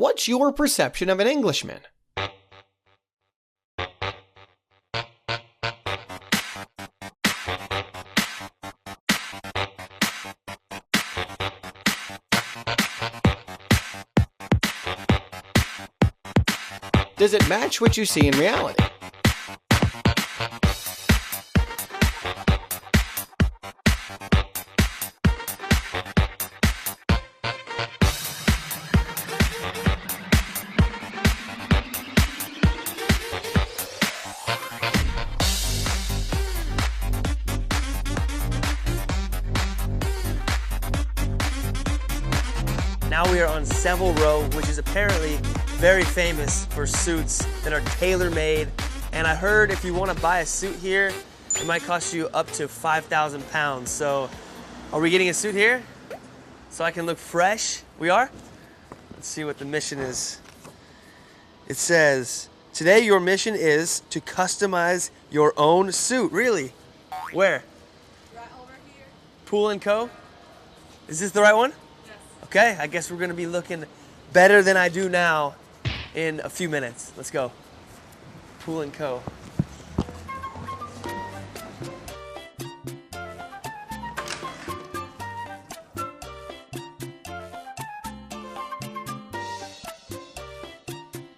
What's your perception of an Englishman? Does it match what you see in reality? Now we are on Savile Row, which is apparently very famous for suits that are tailor-made. And I heard if you want to buy a suit here, it might cost you up to 5,000 pounds. So are we getting a suit here? So I can look fresh? We are? Let's see what the mission is. It says, today your mission is to customize your own suit. Really? Where? Right over here. Pool & Co? Is this the right one? Okay, I guess we're gonna be looking better than I do now in a few minutes. Let's go. Pool & Co.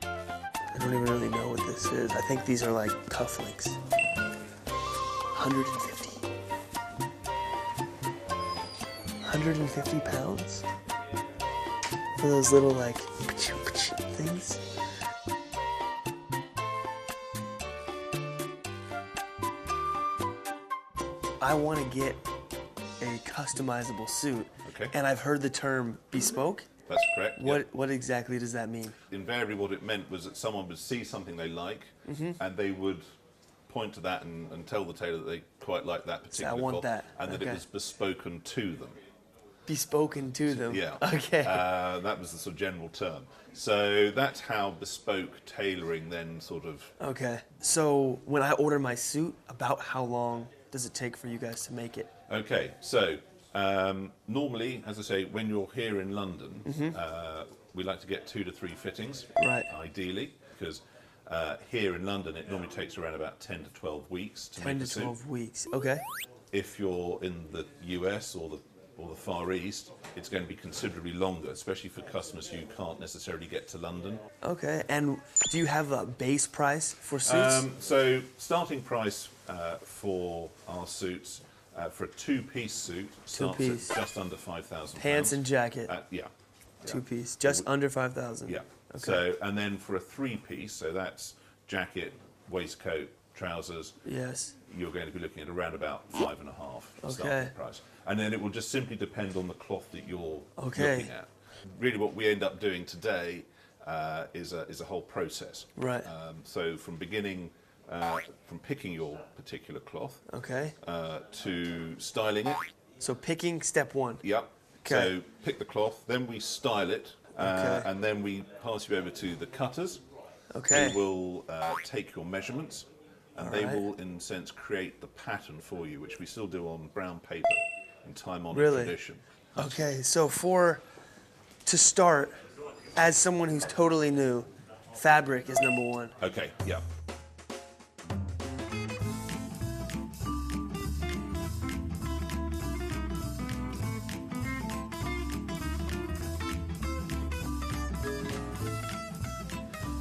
I don't even really know what this is. I think these are like cufflinks. 150. 150 pounds? For those little like things. I want to get a customizable suit. Okay. And I've heard the term bespoke. That's correct. What exactly does that mean? Invariably what it meant was that someone would see something they like and they would point to that and tell the tailor that they quite like that particular want cloth, that. and that it was bespoken to them. Bespoken to them? Yeah. Okay. That was the sort of general term. So that's how bespoke tailoring then sort of... Okay. So when I order my suit, about how long does it take for you guys to make it? Okay, so normally, as I say, when you're here in London, we like to get 2 to 3 fittings, Right. ideally, because here in London it normally takes around about 10 to 12 weeks to 10 make to a 12 suit. weeks. Okay. If you're in the US or the Far East, it's going to be considerably longer, especially for customers who can't necessarily get to London. Okay. And do you have a base price for suits? So starting price for our suits, for a two-piece suit, starts Two-piece. at just under £5,000. Pants and jacket. Yeah. Two-piece. Just under 5,000. Yeah. Okay. So, and then for a three-piece, so that's jacket, waistcoat, trousers, Yes. you're going to be looking at around about 5.5 Okay. starting price. And then it will just simply depend on the cloth that you're Okay. looking at. Really what we end up doing today is a whole process. Right. So from beginning, from picking your particular cloth Okay. to styling it. So picking step one. Yep. Okay. So pick the cloth, then we style it, Okay. and then we pass you over to the cutters. Okay. Who will take your measurements, and they right. will, in a sense, create the pattern for you, which we still do on brown paper in time-honored Really? tradition. Okay. So to start, as someone who's totally new, fabric is number one. Okay, yeah.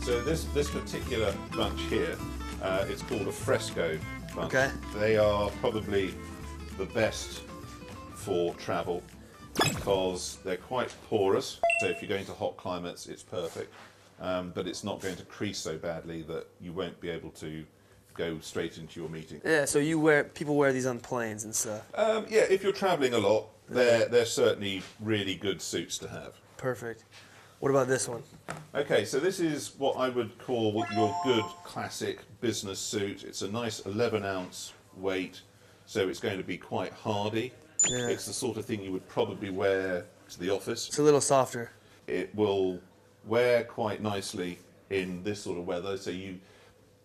So this particular bunch here, it's called a fresco bunch. Okay. They are probably the best for travel because they're quite porous. So if you're going to hot climates, it's perfect. But it's not going to crease so badly that you won't be able to go straight into your meeting. Yeah. So people wear these on planes and stuff. Yeah, if you're traveling a lot, they're certainly really good suits to have. Perfect. What about this one? Okay, so this is what I would call your good classic business suit. It's a nice 11-ounce weight, so it's going to be quite hardy. Yeah. It's the sort of thing you would probably wear to the office. It's a little softer. It will wear quite nicely in this sort of weather, so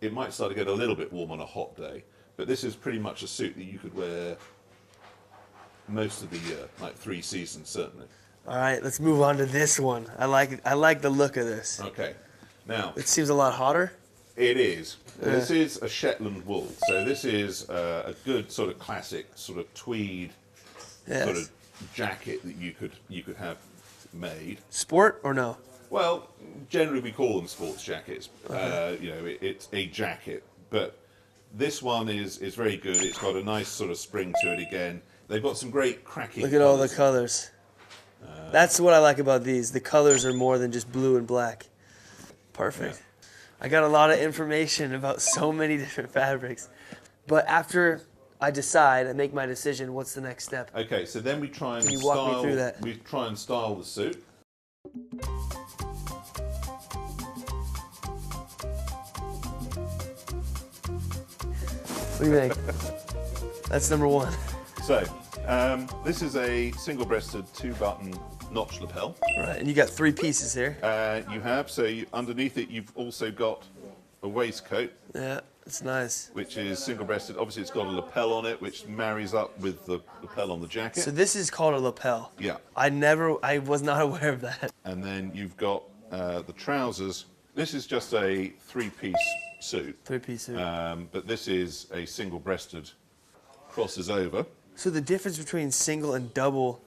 it might start to get a little bit warm on a hot day, but this is pretty much a suit that you could wear most of the year, like 3 seasons certainly. All right, let's move on to this one. I like the look of this. Okay. Now, It seems a lot hotter. it is. This is a Shetland wool. So this is a good sort of classic sort of tweed sort of jacket that you could have made. Sport or no? Well, generally we call them sports jackets. You know, it's a jacket, but this one is very good. It's got a nice sort of spring to it again. They've got some great cracking Look at all the colours. colors. That's what I like about these. The colors are more than just blue and black. Perfect. Yeah. I got a lot of information about so many different fabrics. But after I decide, I make my decision, what's the next step? Okay, so then we try and Can you walk me through that? We try and style the suit. What do you think? That's number one. So, this is a single-breasted two-button notch lapel. Right, and you got 3 pieces here. You have, so underneath it you've also got a waistcoat, Yeah, it's nice. which is single-breasted. Obviously it's got a lapel on it, which marries up with the lapel on the jacket. So this is called a lapel. Yeah. I was not aware of that. And then you've got the trousers. This is just a 3-piece suit. 3-piece suit. But this is a single-breasted, crosses over. So the difference between single and double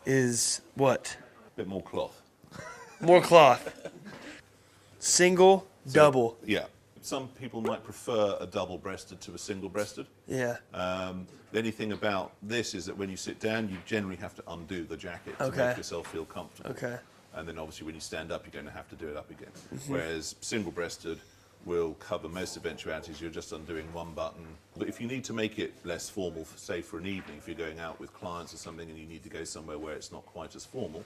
is what? A bit more cloth. More cloth. Single, double. Yeah. Some people might prefer a double-breasted to a single-breasted. Yeah. The only thing about this is that when you sit down, you generally have to undo the jacket to Okay. make yourself feel comfortable. Okay. And then obviously when you stand up, you're going to have to do it up again. Whereas single-breasted will cover most eventualities. You're just undoing one button. But if you need to make it less formal, say for an evening, if you're going out with clients or something and you need to go somewhere where it's not quite as formal,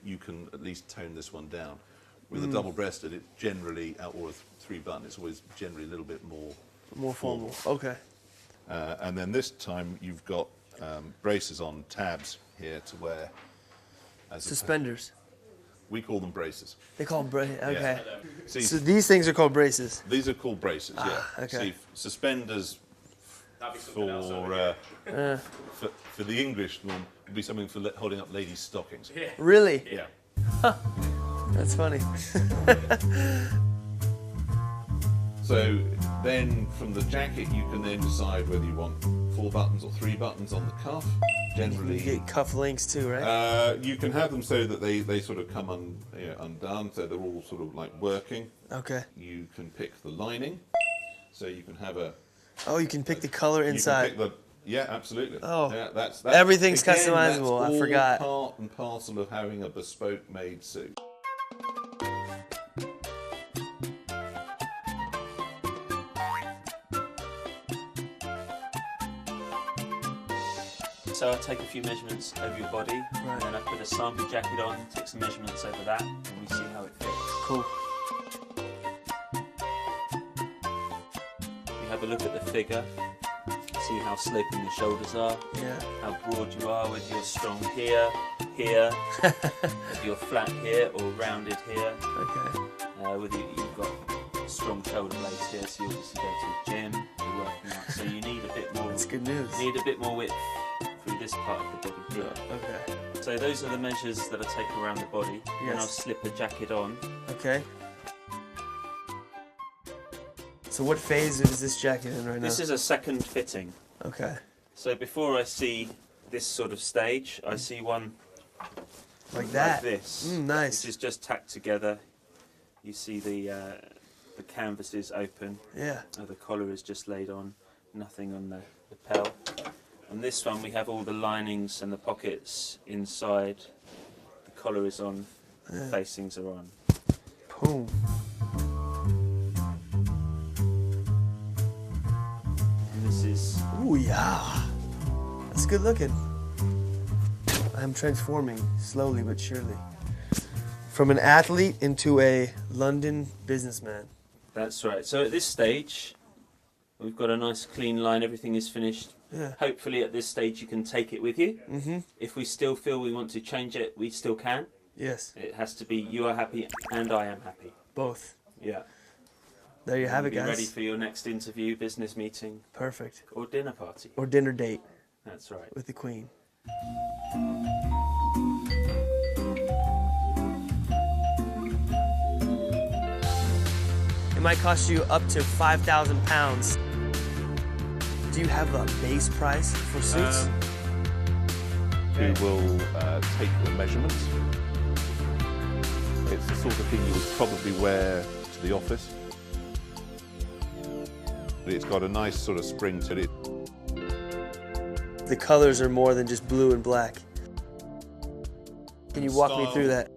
you can at least tone this one down. With a double-breasted, it generally, or a 3-button, it's always generally a little bit more formal. Okay. and then this time you've got braces on, tabs here to wear. As Suspenders. we call them braces. They call them braces. Okay. See, So these things are called braces. these are called braces, yeah. okay. See, suspenders for the English one would be something for holding up ladies' stockings. Really? Yeah. That's funny. So then from the jacket you can then decide whether you want 4 buttons or 3 buttons on the cuff. Generally, You get cuff links too, right? you can have them so that they sort of come undone, so they're all sort of like working. Okay. You can pick the lining, so you can have a. Oh, you can pick the color You can inside. pick yeah, absolutely. Oh. Yeah, that's Everything's again, customizable, I That's all forgot. part and parcel of having a bespoke made suit. So I take a few measurements over your body, and then I put a sample jacket on, take some measurements over that, and we see how it fits. Cool. We have a look at the figure, see how sloping the shoulders are, Yeah. how broad you are, whether you're strong here, whether you're flat here or rounded here, Okay. whether you've got strong shoulder blades here, so you obviously go to the gym, you're working out, so you need a bit more. That's good news. Need a bit more width through this part of the body here. Okay. So those are the measures that I take around the body. Then Yes. I'll slip a jacket on. Okay. So what phase is this jacket in right now? This is a second fitting. Okay. So before I see this sort of stage, I see one Like that. like this. Nice. Which is just tacked together. You see the canvas is open. Yeah. The collar is just laid on. Nothing on the lapel. On this one we have all the linings and the pockets inside. The collar is on. The facings are on. Boom. And this is Ooh, yeah. That's good looking. I'm transforming slowly but surely. From an athlete into a London businessman. That's right. So at this stage, we've got a nice clean line. Everything is finished. Yeah. Hopefully at this stage you can take it with you. Mm-hmm. If we still feel we want to change it, we still can. Yes. It has to be you are happy and I am happy. Both. Yeah. There you have it, Be guys. ready for your next interview, business meeting, Perfect. or dinner party. Or dinner date That's right. with the Queen. might cost you up to 5,000 pounds. Do you have a base price for suits? Who will take your measurements. It's the sort of thing you would probably wear to the office. It's got a nice sort of spring to it. The colors are more than just blue and black. Can you walk me through that?